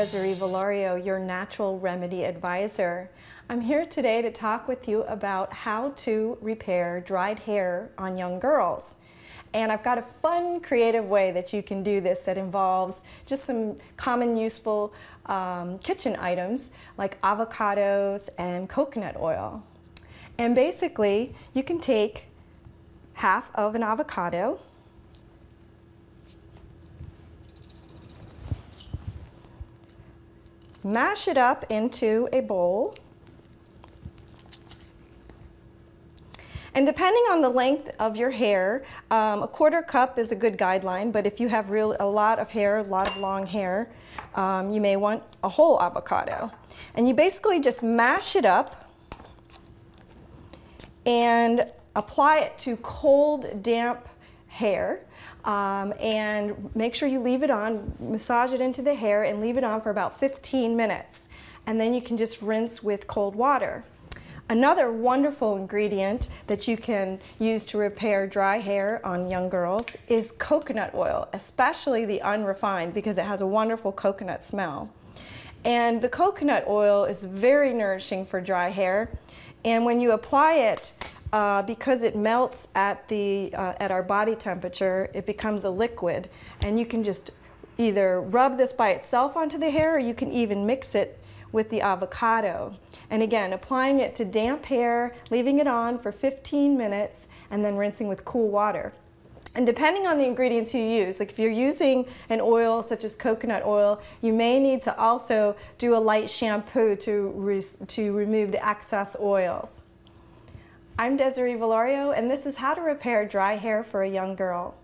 Desiree Valario, your natural remedy advisor. I'm here today to talk with you about how to repair dried hair on young girls. And I've got a fun, creative way that you can do this that involves just some common useful kitchen items like avocados and coconut oil. And basically, you can take half of an avocado, mash it up into a bowl, and depending on the length of your hair, a quarter cup is a good guideline, but if you have a lot of hair, a lot of long hair, you may want a whole avocado. And you basically just mash it up and apply it to cold, damp hair. And make sure you leave it on, massage it into the hair and leave it on for about 15 minutes. And then you can just rinse with cold water. Another wonderful ingredient that you can use to repair dry hair on young girls is coconut oil, especially the unrefined, because it has a wonderful coconut smell. And the coconut oil is very nourishing for dry hair. And when you apply it, because it melts at our body temperature, it becomes a liquid, and you can just either rub this by itself onto the hair, or you can even mix it with the avocado. And again, applying it to damp hair, leaving it on for 15 minutes, and then rinsing with cool water. And depending on the ingredients you use, like if you're using an oil such as coconut oil, you may need to also do a light shampoo to remove the excess oils. I'm Desiree Valario, and this is how to repair dry hair for a young girl.